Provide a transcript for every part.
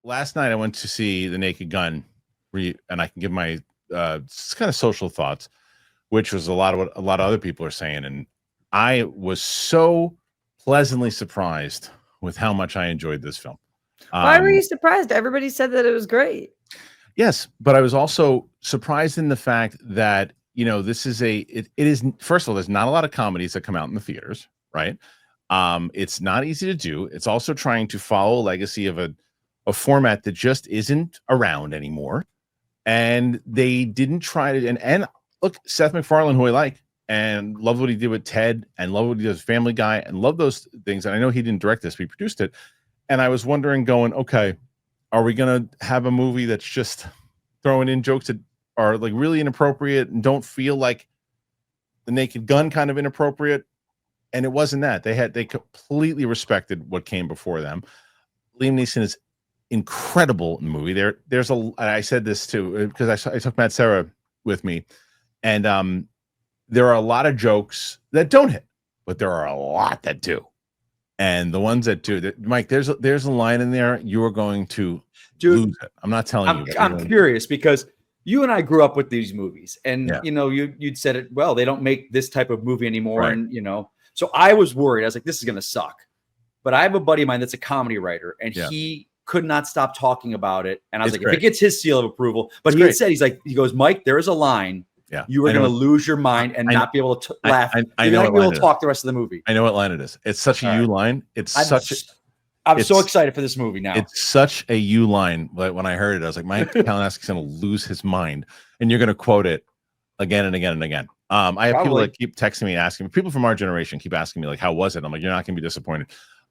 last night I went to see The Naked Gun, and I can give my kind of social thoughts, which was a lot of what a lot of other people are saying, and I was so pleasantly surprised with how much I enjoyed this film. Why were you surprised? Everybody said that it was great. Yes, but I was also surprised in the fact that, this is it is, first of all, there's not a lot of comedies that come out in the theaters, right? It's not easy to do. It's also trying to follow a legacy of a format that just isn't around anymore. And they didn't try to, and look, Seth MacFarlane, who I like, and love what he did with Ted, and love what he does with Family Guy, and love those things. And I know he didn't direct this, but he produced it. And I was wondering, going, okay, are we going to have a movie that's just throwing in jokes that are like really inappropriate and don't feel like The Naked Gun kind of inappropriate? And it wasn't that. They completely respected what came before them. Liam Neeson is incredible in the movie. I said this too, because I took Matt Serra with me, and there are a lot of jokes that don't hit, but there are a lot that do. And the ones that do, Mike, there's a line in there you are going to lose it. I'm not telling you. I'm curious because you and I grew up with these movies, and you'd said it well. They don't make this type of movie anymore, right. And so I was worried. I was like, this is gonna suck. But I have a buddy of mine that's a comedy writer, and he could not stop talking about it. And I was like, if it gets his seal of approval, but he had said, he goes, Mike, there is a line. Yeah, you are going to lose your mind and not be able to laugh. You're not going to be able to talk the rest of the movie. I know what line it is. It's such a you line. I'm so excited for this movie now. It's such a you line. But when I heard it, I was like, Mike Kalinowski's going to lose his mind, and you're going to quote it again and again and again. I have people that keep texting me and asking me. People from our generation keep asking me, like, how was it? I'm like, you're not going to be disappointed.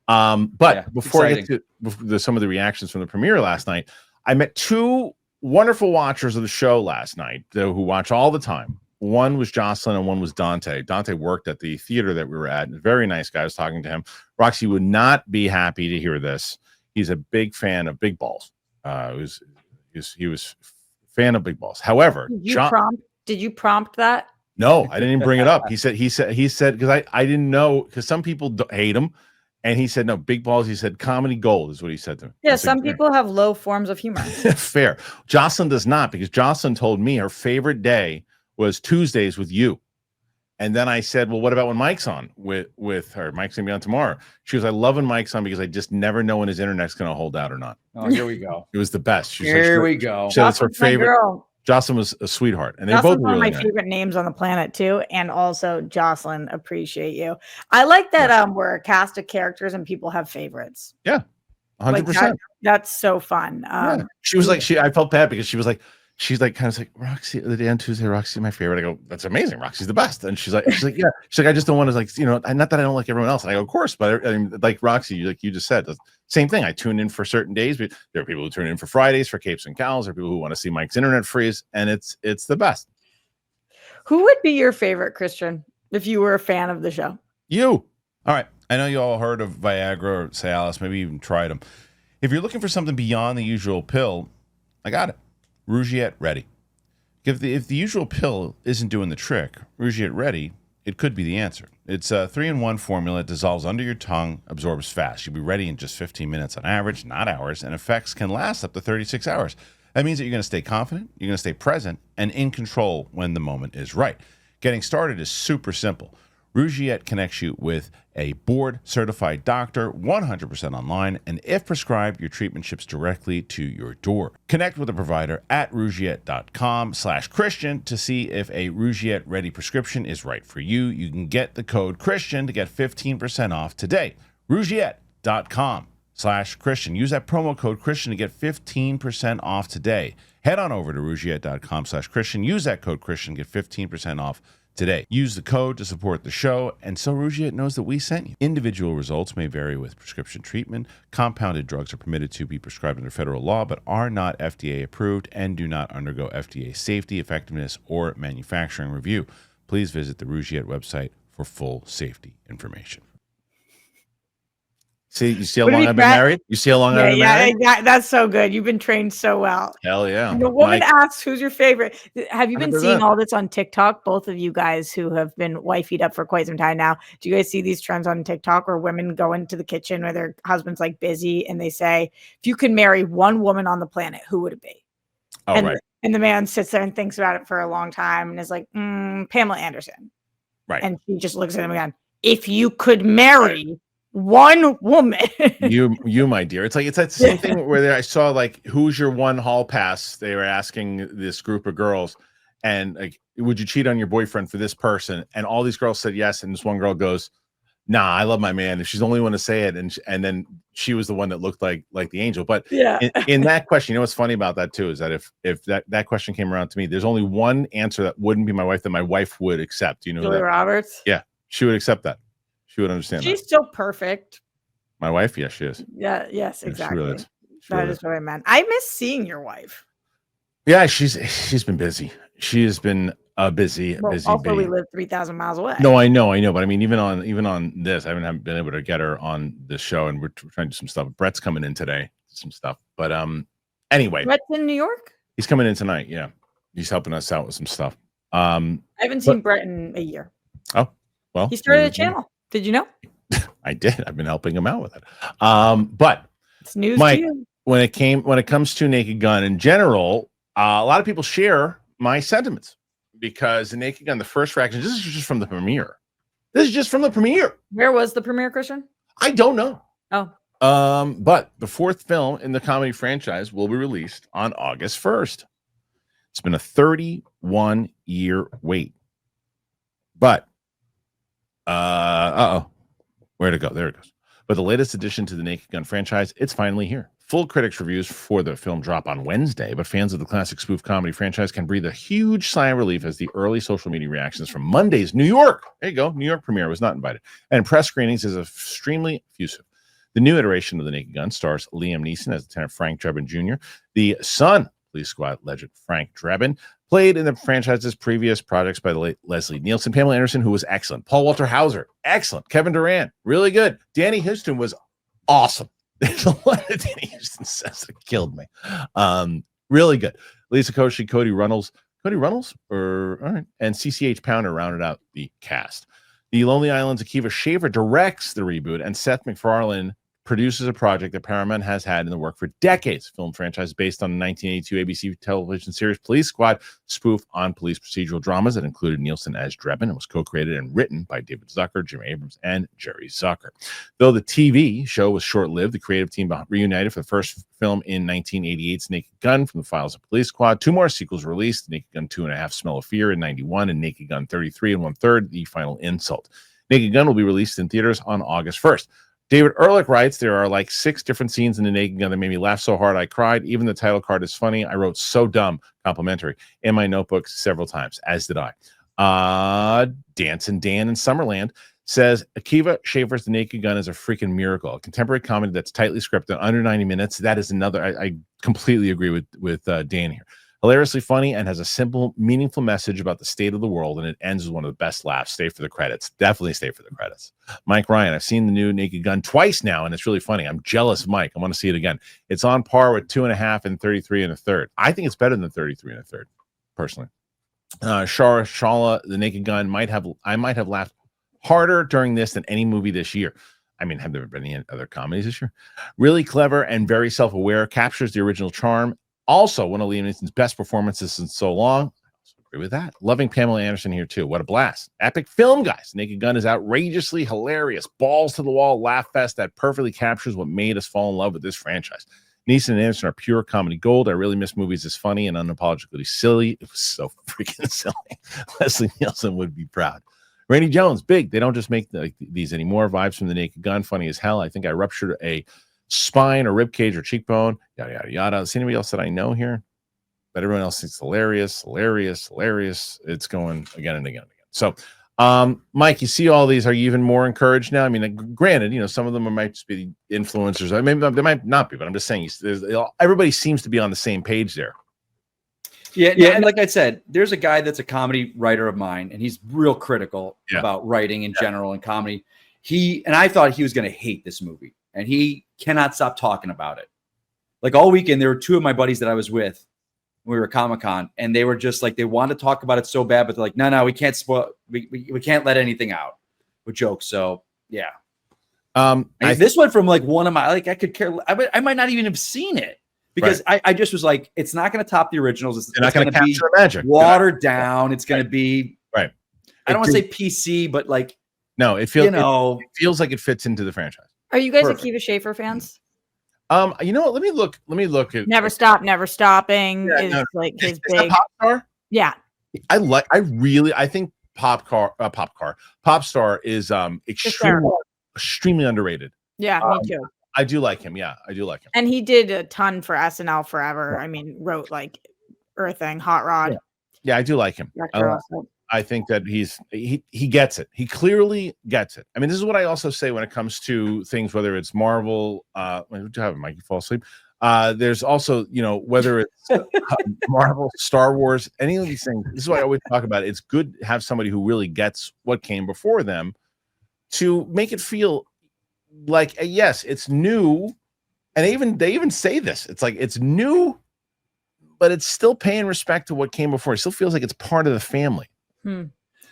But before I get to some of the reactions from the premiere last night, I met two wonderful watchers of the show last night who watch all the time. One was Jocelyn and one was Dante. Dante worked at the theater that we were at. Very nice guy. I was talking to him. Roxy would not be happy to hear this. He's a big fan of Big Balls. He was a fan of Big Balls. However, did you prompt that? No, I didn't even bring it up. He said because I didn't know, because some people hate him. And he said, no, Big Balls. He said, comedy gold is what he said to me. Yeah, some people have low forms of humor. Fair. Jocelyn does not, because Jocelyn told me her favorite day was Tuesdays with you. And then I said, well, what about when Mike's on with her? Mike's going to be on tomorrow. She was, I love when Mike's on because I just never know when his internet's going to hold out or not. Oh, here we go. It was the best. Here we go. She said it's her favorite. Girl. Jocelyn was a sweetheart, and they're both really one of my favorite names on the planet too. And also, Jocelyn, appreciate you. I like that we're a cast of characters and people have favorites. Yeah, 100%. That's so fun. She was like, I felt bad because she's like kind of like, Roxy, the day on Tuesday, Roxy's my favorite. I go, that's amazing. Roxy's the best. And she's like, yeah. She's like, I just don't want to not that I don't like everyone else. And I go, of course, but I mean, like Roxy, like you just said, same thing. I tune in for certain days. But there are people who tune in for Fridays for Capes and Cows. There are people who want to see Mike's internet freeze, and it's the best. Who would be your favorite, Kristian, if you were a fan of the show? You. All right. I know you all heard of Viagra or Cialis, maybe even tried them. If you're looking for something beyond the usual pill, I got it. Rougiette Ready. If the usual pill isn't doing the trick, Rougiette Ready, it could be the answer. It's a 3-in-1 formula. It dissolves under your tongue, absorbs fast. You'll be ready in just 15 minutes on average, not hours, and effects can last up to 36 hours. That means that you're going to stay confident, you're going to stay present, and in control when the moment is right. Getting started is super simple. Rougiette connects you with a board-certified doctor, 100% online, and if prescribed, your treatment ships directly to your door. Connect with a provider at rougiette.com/Kristian to see if a Rougiette-ready prescription is right for you. You can get the code Kristian to get 15% off today. Rougiette.com/Kristian. Use that promo code Kristian to get 15% off today. Head on over to rougiette.com/Kristian. Use that code Kristian to get 15% off today. Use the code to support the show, and so Rougiette knows that we sent you. Individual results may vary with prescription treatment. Compounded drugs are permitted to be prescribed under federal law, but are not FDA approved and do not undergo FDA safety, effectiveness, or manufacturing review. Please visit the Rougiette website for full safety information. See, you see how long I've been married? You see how long I've been married? Yeah, that's so good. You've been trained so well. Hell yeah. The woman asks, who's your favorite? Have you been seeing all this on TikTok? Both of you guys who have been wifeyed up for quite some time now. Do you guys see these trends on TikTok where women go into the kitchen where their husband's like busy and they say, if you could marry one woman on the planet, who would it be? Oh, right. And the man sits there and thinks about it for a long time and is like, Pamela Anderson. Right. And she just looks at him again. If you could marry one woman, you my dear, it's that same thing where I saw like, who's your one hall pass? They were asking this group of girls, and like, would you cheat on your boyfriend for this person? And all these girls said yes, and this one girl goes, nah, I love my man. If she's the only one to say it, and then she was the one that looked like the angel. But in that question, you know what's funny about that too is that if that question came around to me, there's only one answer that wouldn't be my wife that my wife would accept. You know, Julia Roberts. Yeah, she would accept that. She would understand. She's still perfect. My wife, yes, she is. Yeah, yes, exactly. She really is. That is what I meant. I miss seeing your wife. Yeah, she's been busy. She has been busy. Also, we live 3,000 miles away. No, I know. But I mean, even on this, I haven't been able to get her on this show, and we're trying to do some stuff. Brett's coming in today, some stuff. But anyway, Brett's in New York. He's coming in tonight. Yeah, he's helping us out with some stuff. I haven't seen Brett in a year. Oh, well, he started a channel. Did you know? I did. I've been helping him out with it. But it's news, Mike, to you. when it comes to Naked Gun in general, a lot of people share my sentiments because the Naked Gun, the first reaction, this is just from the premiere. Where was the premiere, Kristian? I don't know. Oh. But the fourth film in the comedy franchise will be released on August 1st. It's been a 31-year wait. But where'd it go? There it goes. But the latest addition to the Naked Gun franchise, it's finally here. Full critics reviews for the film drop on Wednesday, but fans of the classic spoof comedy franchise can breathe a huge sigh of relief as the early social media reactions from Monday's New York premiere was not invited, and press screenings is extremely effusive. The new iteration of the Naked Gun stars Liam Neeson as Lieutenant Frank Drebin Jr., the son of Police Squad legend Frank Drebin, played in the franchise's previous projects by the late Leslie Nielsen, Pamela Anderson, who was excellent, Paul Walter Hauser, excellent, Kevin Durant, really good, Danny Houston was awesome. There's a lot that Danny Houston says that killed me. Really good. Lisa Koshy, Cody Runnels, all right, and CCH Pounder rounded out the cast. The Lonely Island's Akiva Shaver directs the reboot, and Seth MacFarlane produces a project that Paramount has had in the work for decades. Film franchise based on the 1982 ABC television series Police Squad, spoof on police procedural dramas that included Nielsen as Drebin and was co-created and written by David Zucker, Jim Abrams, and Jerry Zucker. Though the TV show was short-lived, the creative team reunited for the first film in 1988's Naked Gun from the files of Police Squad. Two more sequels released, Naked Gun 2.5 Smell of Fear in 91 and Naked Gun 33 1/3 The Final Insult. Naked Gun will be released in theaters on August 1st. David Ehrlich writes, there are like 6 different scenes in the Naked Gun that made me laugh so hard I cried. Even the title card is funny. I wrote so dumb, complimentary, in my notebook several times, as did I. Dancing Dan in Summerland says, Akiva Shaver's The Naked Gun is a freaking miracle. A contemporary comedy that's tightly scripted, under 90 minutes. That is another, I completely agree with Dan here. Hilariously funny and has a simple, meaningful message about the state of the world, and it ends with one of the best laughs. Stay for the credits. Definitely stay for the credits. Mike Ryan, I've seen the new Naked Gun twice now, and it's really funny. I'm jealous of Mike. I want to see it again. It's on par with 2.5 and 33 1/3. I think it's better than 33 1/3, personally. Shara Shala, The Naked Gun, I might have laughed harder during this than any movie this year. I mean, have there been any other comedies this year? Really clever and very self-aware, captures the original charm. Also, one of Liam Neeson's best performances in so long. I also agree with that. Loving Pamela Anderson here, too. What a blast. Epic film, guys. Naked Gun is outrageously hilarious. Balls to the wall laugh fest that perfectly captures what made us fall in love with this franchise. Neeson and Anderson are pure comedy gold. I really miss movies this funny and unapologetically silly. It was so freaking silly. Leslie Nielsen would be proud. Randy Jones, big. They don't just make these anymore. Vibes from the Naked Gun, funny as hell. I think I ruptured a spine or rib cage or cheekbone, yada yada yada. Is anybody else that I know here? But everyone else thinks hilarious. It's going again and again and again. So Mike, you see all these, are you even more encouraged now? I mean, granted, some of them might just be influencers. I mean, they might not be, but I'm just saying everybody seems to be on the same page there. Yeah, and like I said, there's a guy that's a comedy writer of mine, and he's real critical about writing in general and comedy. I thought he was going to hate this movie. and he cannot stop talking about it. Like all weekend, there were 2 of my buddies that I was with when we were at Comic-Con, and they were just like, they wanted to talk about it so bad, but they're like, no, we can't spoil. We can't let anything out with jokes. So yeah. This went from like one of my, like, I could care. I might not even have seen it because I just was like, it's not going to top the originals. It's not going to capture the magic. Watered down. It's going to be right. I don't want to say PC, but like, no, it feels, it feels like it fits into the franchise. Are you guys Akiva Schaffer fans? You know what? Let me look at Never Stop, Never Stopping is like his big Pop Star. Yeah. I think Pop Star is extremely underrated. Yeah, me too. I do like him. Yeah, I do like him. And he did a ton for SNL forever. I mean, wrote like Earthing, Hot Rod. Yeah, I do like him. I think that he gets it. He clearly gets it. I mean, this is what I also say when it comes to things, whether it's Marvel, what do you have, Mike? You fall asleep. There's also, whether it's Marvel, Star Wars, any of these things. This is why I always talk about it. It's good to have somebody who really gets what came before them to make it feel like, yes, it's new. And they even say this. It's like, it's new, but it's still paying respect to what came before. It still feels like it's part of the family.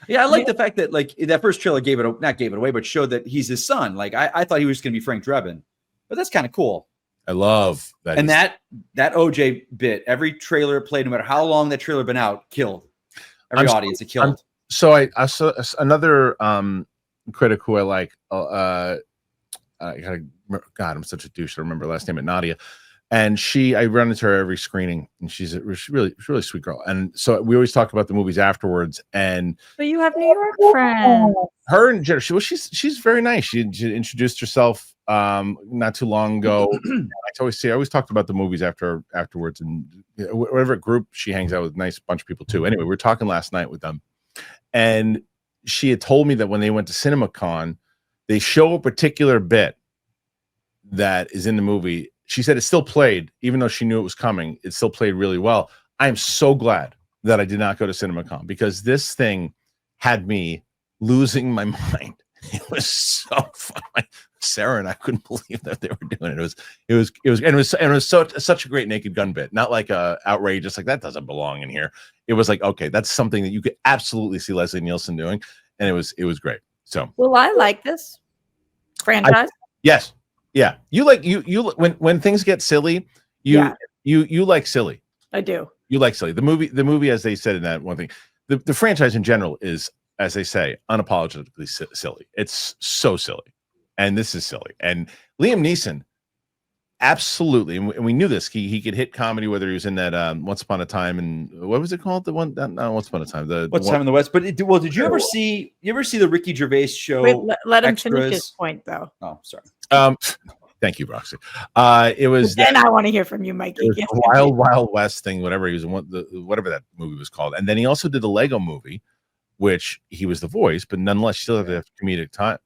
Yeah, I like the fact that like that first trailer not gave it away, but showed that he's his son. Like I thought he was going to be Frank Drebin, but that's kind of cool. I love that. And that OJ bit, every trailer played, no matter how long that trailer been out, killed every audience. It killed. So I saw another critic who I like. God, I'm such a douche. I remember her last name, Nadia. And I run into her every screening, and she's a really sweet girl. And so we always talk about the movies afterwards. And but you have New York friends. Her and Jennifer, she's very nice. She introduced herself not too long ago. I always talked about the movies afterwards, and whatever group she hangs out with, nice bunch of people too. Anyway, we were talking last night with them, and she had told me that when they went to CinemaCon, they show a particular bit that is in the movie. She said it still played, even though she knew it was coming. It still played really well. I am so glad that I did not go to CinemaCon, because this thing had me losing my mind. It was so fun. Sarah and I couldn't believe that they were doing it. It was such a great Naked Gun bit. Not like outrageous, like that doesn't belong in here. It was like, okay, that's something that you could absolutely see Leslie Nielsen doing, and it was great. So, well, I like this franchise. Yes. Yeah, you when things get silly, you like silly. I do. You like silly. The movie, as they said in that one thing, the franchise in general is, as they say, unapologetically silly. It's so silly, and this is silly. And Liam Neeson, absolutely, and we knew this. He could hit comedy, whether he was in that Once Upon a Time, and what was it called? The one that Once Upon a Time. Time in the West. But did you ever see the Ricky Gervais show? Wait, let him finish his point, though. Oh, sorry. Thank you, Roxy. It was. And I want to hear from you, Mike. The Wild West thing, whatever he was, whatever that movie was called, and then he also did the Lego Movie, which he was the voice, but nonetheless, still had the comedic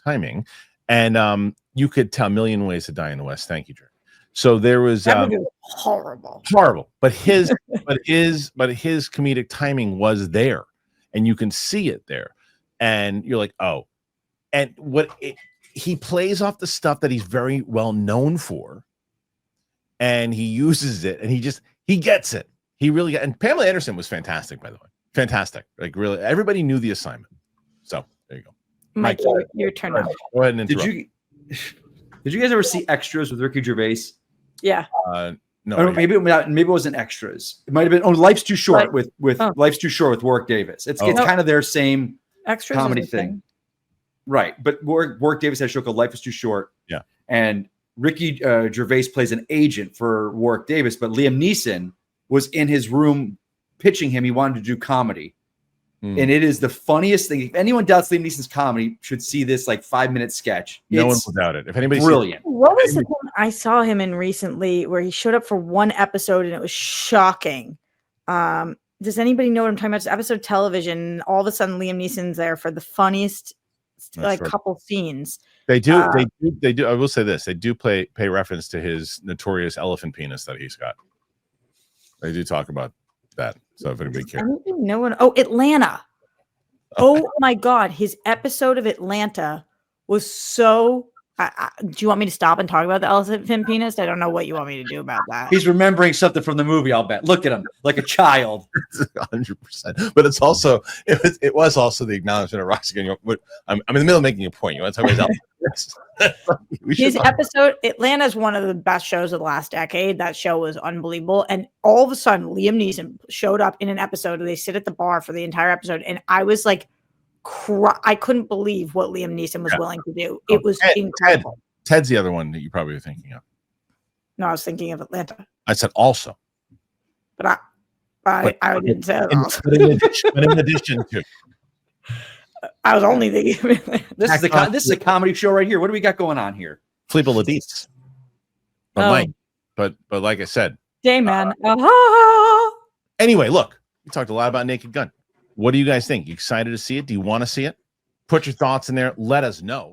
timing, and you could tell a million ways to die in the West. Thank you, Jerry. So there was that movie was horrible, but his comedic timing was there, and you can see it there, and you're like, oh, and he plays off the stuff that he's very well known for, and he uses it, and he gets it. He really got, and Pamela Anderson was fantastic, by the way. Fantastic. Like, really, everybody knew the assignment. So there you go. Mike, your turn now. Go ahead and interrupt. Did you guys ever see Extras with Ricky Gervais? Yeah. No. Maybe it wasn't Extras. It might have been Life's Too Short with Life's Too Short with Warwick Davis. It's kind of their same Extras comedy thing. Right, but Warwick Davis had a show called Life is Too Short. Yeah, and Ricky Gervais plays an agent for Warwick Davis, but Liam Neeson was in his room pitching him. He wanted to do comedy, and it is the funniest thing. If anyone doubts Liam Neeson's comedy, should see this like 5-minute sketch. No one will doubt it. If anybody's brilliant. What was the thing I saw him in recently where he showed up for one episode and it was shocking? Does anybody know what I'm talking about? It's an episode of television. All of a sudden, Liam Neeson's there for the funniest. Couple scenes. They do. I will say this: they do pay reference to his notorious elephant penis that he's got. They do talk about that. So if anybody cares, no one. Oh, Atlanta. Oh my God, his episode of Atlanta was so Do you want me to stop and talk about the elephant penis? I don't know what you want me to do about that. He's remembering something from the movie. I'll bet. Look at him, like a child. 100%. But it's also it was also the acknowledgement of Roxy. I'm in the middle of making a point. You want to talk about his episode? Atlanta is one of the best shows of the last decade. That show was unbelievable, and all of a sudden, Liam Neeson showed up in an episode. They sit at the bar for the entire episode, and I was like, I couldn't believe what Liam Neeson was willing to do. It was incredible. Ted's the other one that you probably were thinking of. No, I was thinking of Atlanta. I said also, but I didn't say that. But in addition to, I was only thinking of Atlanta. This is a comedy show right here. What do we got going on here? Fleeble Ladis. Mike. But like I said, day man. Anyway, look, we talked a lot about Naked Gun. What do you guys think? You excited to see it? Do you want to see it? Put your thoughts in there. Let us know.